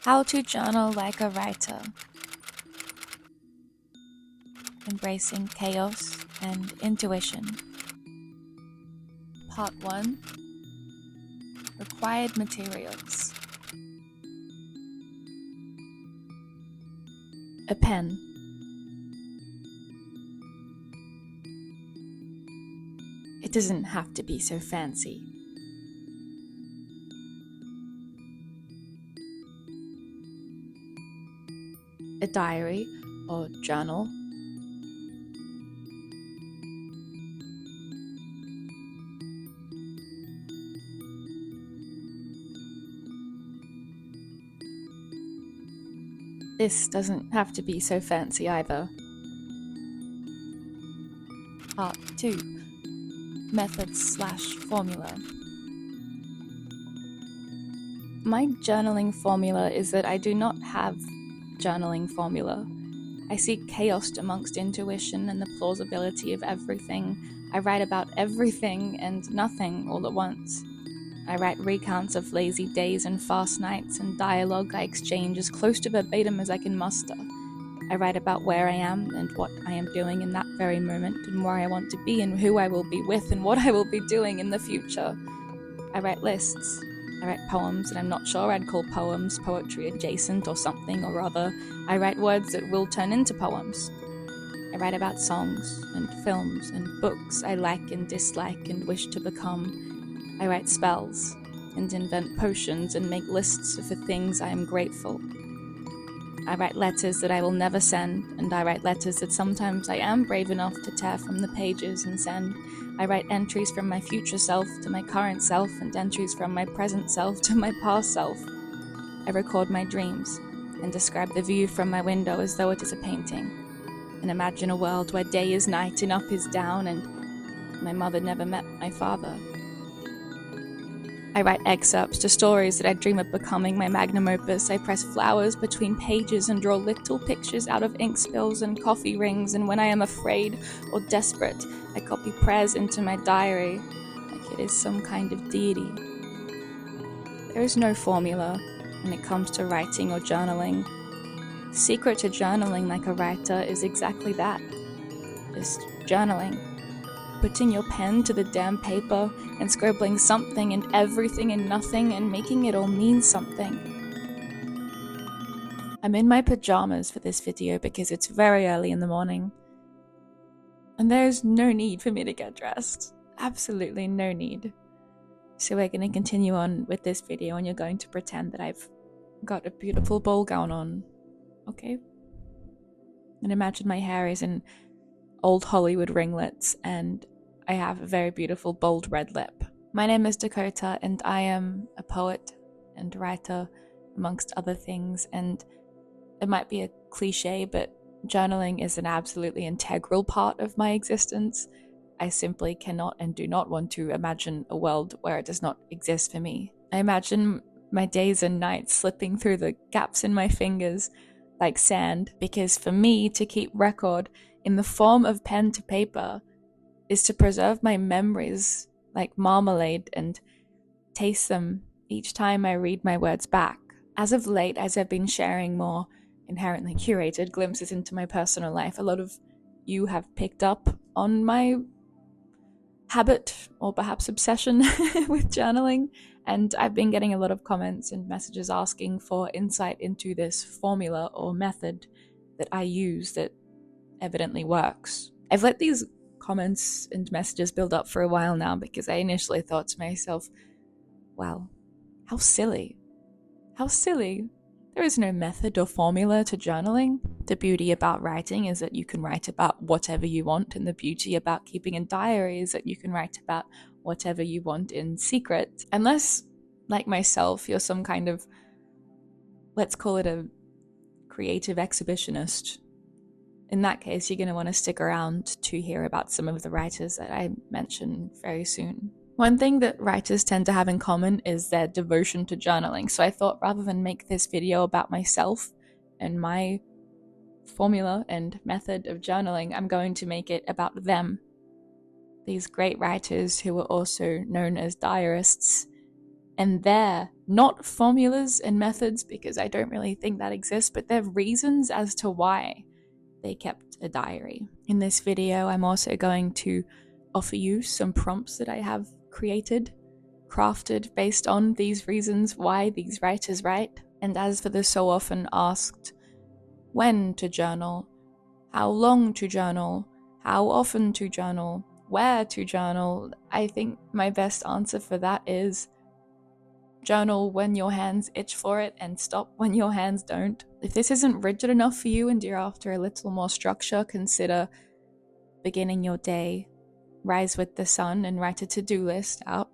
How to journal like a writer. Embracing chaos and intuition. Part 1. Required materials. A pen. It doesn't have to be so fancy. A diary or journal. This doesn't have to be so fancy either. Part 2. Methods/formula. My journaling formula is that I do not have journaling formula. I seek chaos amongst intuition and the plausibility of everything. I write about everything and nothing all at once. I write recounts of lazy days and fast nights and dialogue I exchange as close to verbatim as I can muster. I write about where I am and what I am doing in that very moment and where I want to be and who I will be with and what I will be doing in the future. I write lists. I write poems that I'm not sure I'd call poems, poetry adjacent or something or other. I write words that will turn into poems. I write about songs and films and books I like and dislike and wish to become. I write spells and invent potions and make lists of the things I am grateful. I write letters that I will never send, and I write letters that sometimes I am brave enough to tear from the pages and send. I write entries from my future self to my current self and entries from my present self to my past self. I record my dreams and describe the view from my window as though it is a painting, and imagine a world where day is night and up is down and my mother never met my father. I write excerpts to stories that I dream of becoming my magnum opus. I press flowers between pages and draw little pictures out of ink spills and coffee rings, and when I am afraid or desperate, I copy prayers into my diary, like it is some kind of deity. There is no formula when it comes to writing or journaling. The secret to journaling like a writer is exactly that, just journaling. Putting your pen to the damn paper and scribbling something and everything and nothing and making it all mean something. I'm in my pajamas for this video because it's very early in the morning. And there's no need for me to get dressed. Absolutely no need. So we're going to continue on with this video and you're going to pretend that I've got a beautiful ball gown on. Okay? And imagine my hair is in old Hollywood ringlets and I have a very beautiful bold red lip. My name is Dakota and I am a poet and writer amongst other things, and it might be a cliche, but journaling is an absolutely integral part of my existence. I simply cannot and do not want to imagine a world where it does not exist for me. I imagine my days and nights slipping through the gaps in my fingers like sand, because for me to keep record in the form of pen to paper is to preserve my memories like marmalade and taste them each time I read my words back. As of late, as I've been sharing more inherently curated glimpses into my personal life, a lot of you have picked up on my habit or perhaps obsession with journaling, and I've been getting a lot of comments and messages asking for insight into this formula or method that I use that evidently works. I've let these comments and messages build up for a while now because I initially thought to myself, wow, how silly. How silly. There is no method or formula to journaling. The beauty about writing is that you can write about whatever you want, and the beauty about keeping a diary is that you can write about whatever you want in secret. Unless, like myself, you're some kind of, let's call it a creative exhibitionist. In that case, you're going to want to stick around to hear about some of the writers that I mention very soon. One thing that writers tend to have in common is their devotion to journaling. So I thought rather than make this video about myself and my formula and method of journaling, I'm going to make it about them. These great writers who were also known as diarists And they're not formulas and methods, because I don't really think that exists, but they're reasons as to why they kept a diary. In this video, I'm also going to offer you some prompts that I have crafted based on these reasons why these writers write. And as for the so often asked when to journal, how long to journal, how often to journal, where to journal, I think my best answer for that is journal when your hands itch for it and stop when your hands don't. If this isn't rigid enough for you and you're after a little more structure, consider beginning your day, rise with the sun and write a to-do list out.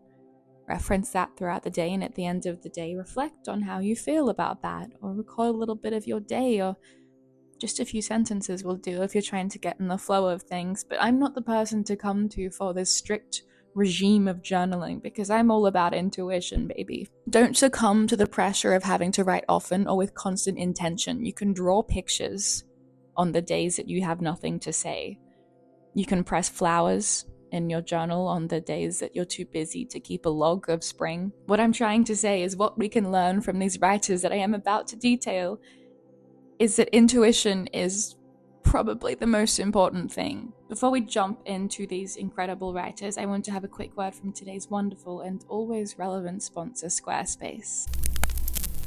Reference that throughout the day, and at the end of the day, reflect on how you feel about that, or record a little bit of your day, or just a few sentences will do if you're trying to get in the flow of things. But I'm not the person to come to for this strict regime of journaling, because I'm all about intuition, baby. Don't succumb to the pressure of having to write often or with constant intention. You can draw pictures on the days that you have nothing to say. You can press flowers in your journal on the days that you're too busy to keep a log of spring. What I'm trying to say is what we can learn from these writers that I am about to detail is that intuition is probably the most important thing. Before we jump into these incredible writers, I want to have a quick word from today's wonderful and always relevant sponsor, Squarespace.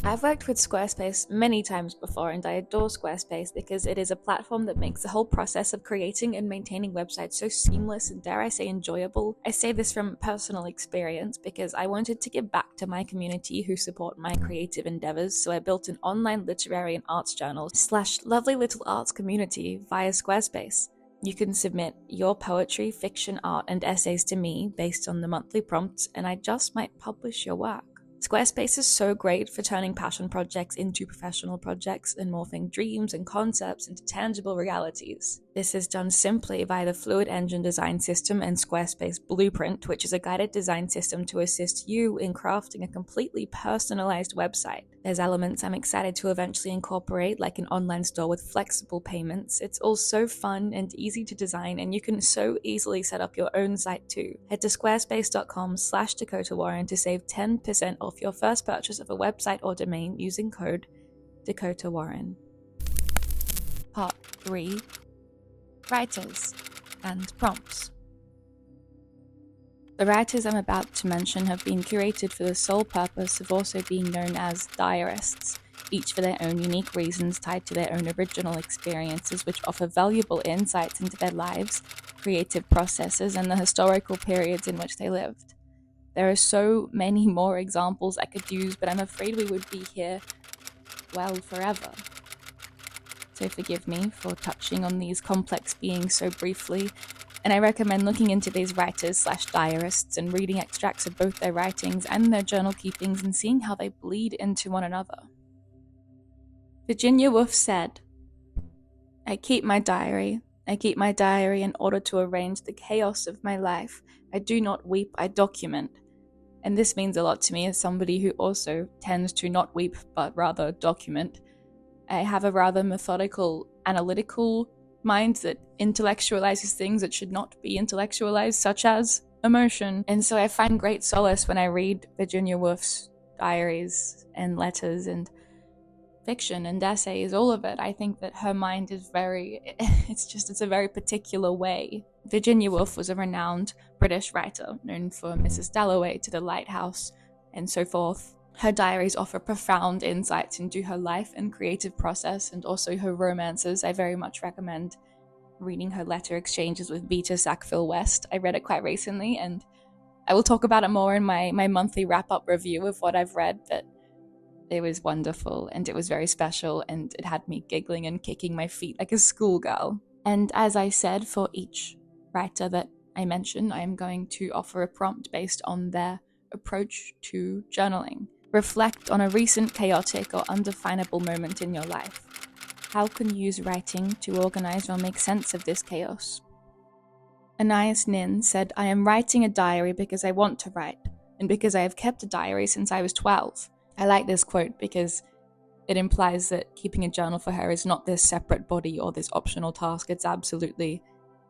I've worked with Squarespace many times before, and I adore Squarespace because it is a platform that makes the whole process of creating and maintaining websites so seamless and, dare I say, enjoyable. I say this from personal experience because I wanted to give back to my community who support my creative endeavors, so I built an online literary and arts journal / lovely little arts community via Squarespace. You can submit your poetry, fiction, art, and essays to me based on the monthly prompts, and I just might publish your work. Squarespace is so great for turning passion projects into professional projects and morphing dreams and concepts into tangible realities. This is done simply via the Fluid Engine design system and Squarespace Blueprint, which is a guided design system to assist you in crafting a completely personalized website. There's elements I'm excited to eventually incorporate, like an online store with flexible payments. It's all so fun and easy to design, and you can so easily set up your own site too. Head to squarespace.com/Dakota Warren to save 10% off your first purchase of a website or domain using code Dakota Warren. Part 3. Writers and prompts. The writers I'm about to mention have been curated for the sole purpose of also being known as diarists, each for their own unique reasons tied to their own original experiences, which offer valuable insights into their lives, creative processes, and the historical periods in which they lived. There are so many more examples I could use, but I'm afraid we would be here, well, forever. So forgive me for touching on these complex beings so briefly, and I recommend looking into these writers / diarists and reading extracts of both their writings and their journal keepings and seeing how they bleed into one another. Virginia Woolf said, I keep my diary in order to arrange the chaos of my life. I do not weep, I document. And this means a lot to me as somebody who also tends to not weep, but rather document. I have a rather methodical, analytical mind that intellectualizes things that should not be intellectualized, such as emotion. And so I find great solace when I read Virginia Woolf's diaries and letters and fiction and essays, all of it. I think that her mind is it's a very particular way. Virginia Woolf was a renowned British writer, known for Mrs. Dalloway, To the Lighthouse, and so forth. Her diaries offer profound insights into her life and creative process, and also her romances. I very much recommend reading her letter exchanges with Vita Sackville-West. I read it quite recently, and I will talk about it more in my monthly wrap-up review of what I've read, but it was wonderful, and it was very special, and it had me giggling and kicking my feet like a schoolgirl. And as I said, for each writer that I mention, I am going to offer a prompt based on their approach to journaling. Reflect on a recent chaotic or undefinable moment in your life. How can you use writing to organize or make sense of this chaos? Anais Nin said, I am writing a diary because I want to write, and because I have kept a diary since I was 12. I like this quote because it implies that keeping a journal for her is not this separate body or this optional task. It's absolutely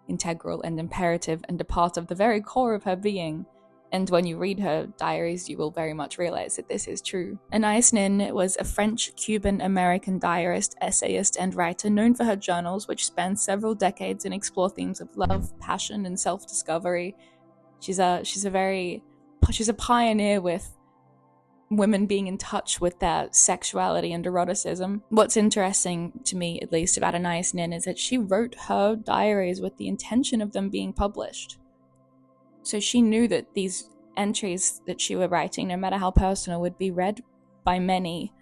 integral and imperative and a part of the very core of her being. And when you read her diaries, you will very much realize that this is true. Anais Nin was a French-Cuban-American diarist, essayist, and writer known for her journals, which span several decades and explore themes of love, passion, and self-discovery. She's a pioneer with women being in touch with their sexuality and eroticism. What's interesting to me, at least, about Anais Nin is that she wrote her diaries with the intention of them being published. So she knew that these entries that she was writing, no matter how personal, would be read by many,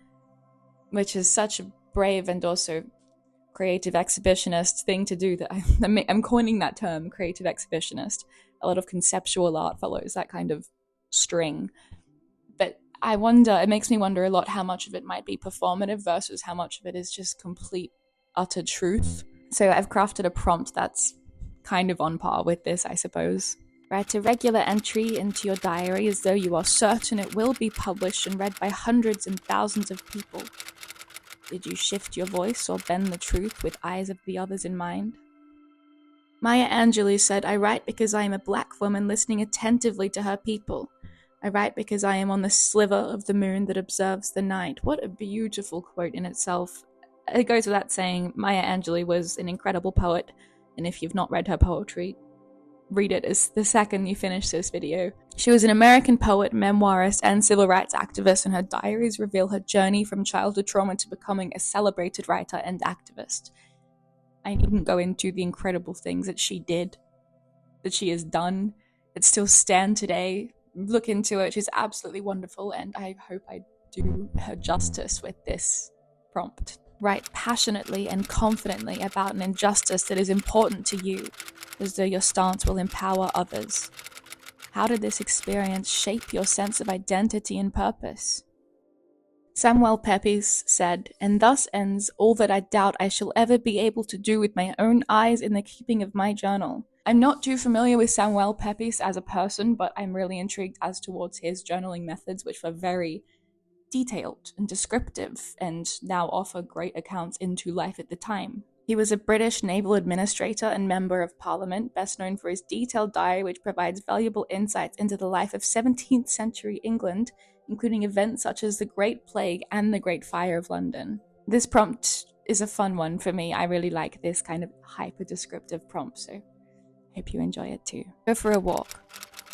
which is such a brave and also creative exhibitionist thing to do. That I'm coining that term, creative exhibitionist. A lot of conceptual art follows that kind of string. But I wonder, it makes me wonder a lot how much of it might be performative versus how much of it is just complete, utter truth. So I've crafted a prompt that's kind of on par with this, I suppose. Write a regular entry into your diary as though you are certain it will be published and read by hundreds and thousands of people. Did you shift your voice or bend the truth with eyes of the others in mind? Maya Angelou said, I write because I am a black woman listening attentively to her people. I write because I am on the sliver of the moon that observes the night. What a beautiful quote in itself. It goes without saying, Maya Angelou was an incredible poet, and if you've not read her poetry, read it as the second you finish this video. She was an American poet, memoirist, and civil rights activist, and her diaries reveal her journey from childhood trauma to becoming a celebrated writer and activist. I needn't go into the incredible things that she did, that she has done, that still stand today. Look into it. She's absolutely wonderful, and I hope I do her justice with this prompt. Write passionately and confidently about an injustice that is important to you, as though your stance will empower others. How did this experience shape your sense of identity and purpose? Samuel Pepys said, and thus ends all that I doubt I shall ever be able to do with my own eyes in the keeping of my journal. I'm not too familiar with Samuel Pepys as a person, but I'm really intrigued as towards his journaling methods, which were very detailed and descriptive, and now offer great accounts into life at the time. He was a British naval administrator and member of Parliament, best known for his detailed diary, which provides valuable insights into the life of 17th century England, including events such as the Great Plague and the Great Fire of London. This prompt is a fun one for me. I really like this kind of hyper-descriptive prompt, so I hope you enjoy it too. Go for a walk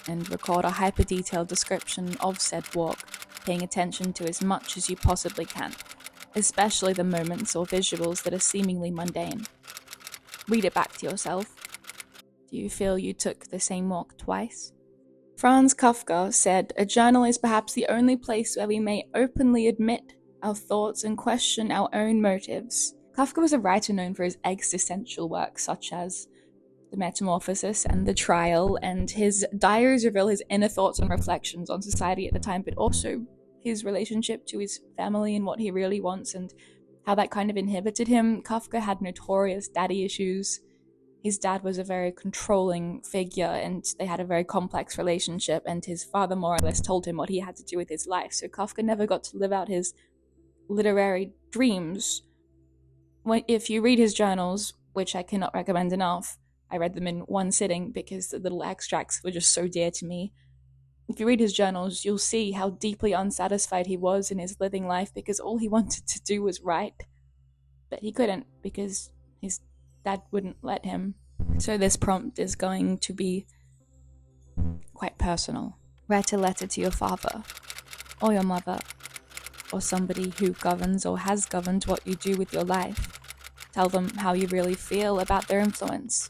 and record a hyper-detailed description of said walk, paying attention to as much as you possibly can, especially the moments or visuals that are seemingly mundane. Read it back to yourself. Do you feel you took the same walk twice? Franz Kafka said, a journal is perhaps the only place where we may openly admit our thoughts and question our own motives. Kafka was a writer known for his existential works such as The Metamorphosis and The Trial, and his diaries reveal his inner thoughts and reflections on society at the time, but also his relationship to his family and what he really wants and how that kind of inhibited him. Kafka had notorious daddy issues. His dad was a very controlling figure and they had a very complex relationship, and his father more or less told him what he had to do with his life. So Kafka never got to live out his literary dreams. If you read his journals, which I cannot recommend enough, I read them in one sitting because the little extracts were just so dear to me. If you read his journals, you'll see how deeply unsatisfied he was in his living life because all he wanted to do was write. But he couldn't because his dad wouldn't let him. So this prompt is going to be quite personal. Write a letter to your father, or your mother, or somebody who governs or has governed what you do with your life. Tell them how you really feel about their influence.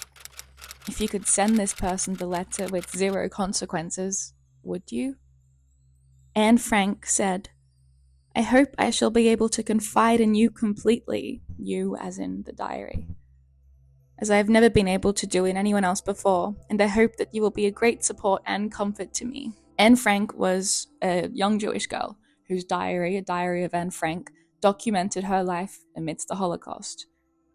If you could send this person the letter with 0 consequences, would you? Anne Frank said, I hope I shall be able to confide in you completely, you as in the diary, as I have never been able to do in anyone else before, and I hope that you will be a great support and comfort to me. Anne Frank was a young Jewish girl whose diary, a diary of Anne Frank, documented her life amidst the Holocaust.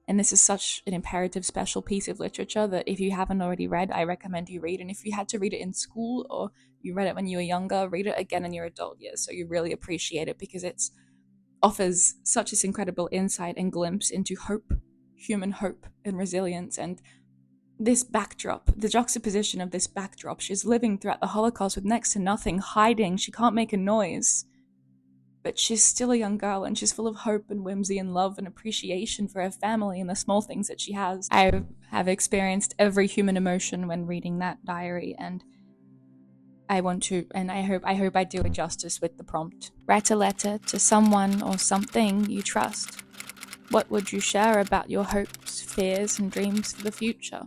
And this is such an imperative, special piece of literature that if you haven't already read, I recommend you read. And if you had to read it in school or you read it when you were younger, read it again in your adult years so you really appreciate it, because it offers such this incredible insight and glimpse into hope, human hope and resilience, and this backdrop, the juxtaposition of this backdrop. She's living throughout the Holocaust with next to nothing, hiding. She can't make a noise. But she's still a young girl, and she's full of hope and whimsy and love and appreciation for her family and the small things that she has. I have experienced every human emotion when reading that diary, and I want to, and I hope I do it justice with the prompt. Write a letter to someone or something you trust. What would you share about your hopes, fears, and dreams for the future?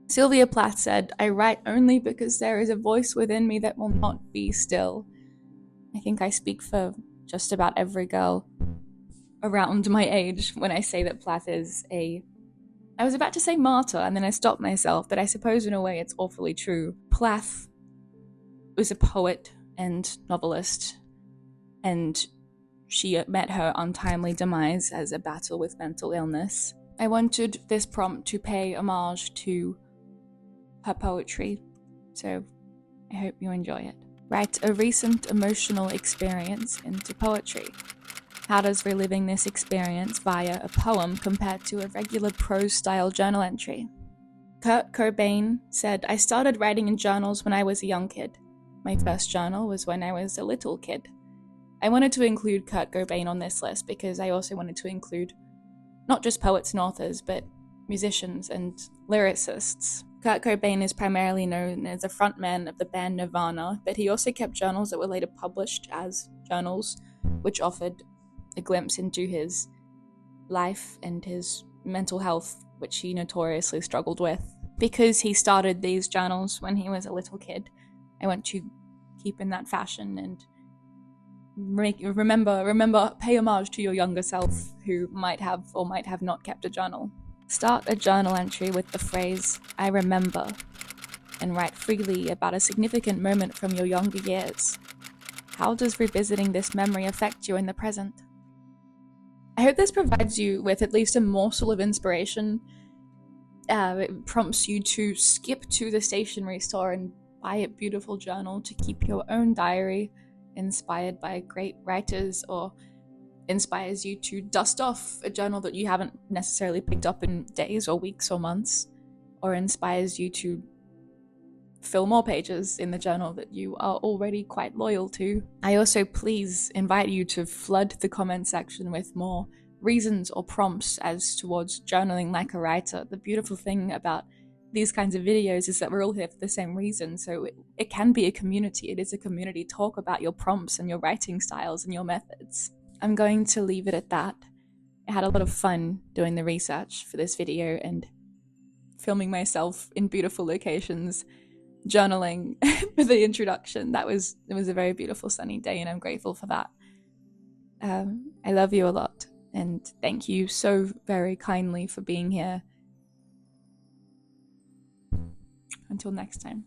Sylvia Plath said, I write only because there is a voice within me that will not be still. I think I speak for just about every girl around my age when I say that Plath is I was about to say martyr, and then I stopped myself, but I suppose in a way it's awfully true. Plath was a poet and novelist, and she met her untimely demise as a battle with mental illness. I wanted this prompt to pay homage to her poetry, so I hope you enjoy it. Write a recent emotional experience into poetry. How does reliving this experience via a poem compare to a regular prose-style journal entry? Kurt Cobain said, I started writing in journals when I was a young kid. My first journal was when I was a little kid. I wanted to include Kurt Cobain on this list because I also wanted to include not just poets and authors, but musicians and lyricists. Kurt Cobain is primarily known as a frontman of the band Nirvana, but he also kept journals that were later published as journals, which offered a glimpse into his life and his mental health, which he notoriously struggled with. Because he started these journals when he was a little kid, I want to keep in that fashion and remember, pay homage to your younger self who might have or might have not kept a journal. Start a journal entry with the phrase, I remember, and write freely about a significant moment from your younger years. How does revisiting this memory affect you in the present? I hope this provides you with at least a morsel of inspiration. It prompts you to skip to the stationery store and buy a beautiful journal to keep your own diary inspired by great writers, or inspires you to dust off a journal that you haven't necessarily picked up in days or weeks or months, or inspires you to fill more pages in the journal that you are already quite loyal to. I also please invite you to flood the comment section with more reasons or prompts as towards journaling like a writer. The beautiful thing about these kinds of videos is that we're all here for the same reason, so it can be a community. It is a community. Talk about your prompts and your writing styles and your methods. I'm going to leave it at that. I had a lot of fun doing the research for this video and filming myself in beautiful locations, journaling for the introduction. It was a very beautiful sunny day, and I'm grateful for that. I love you a lot, and thank you so very kindly for being here. Until next time.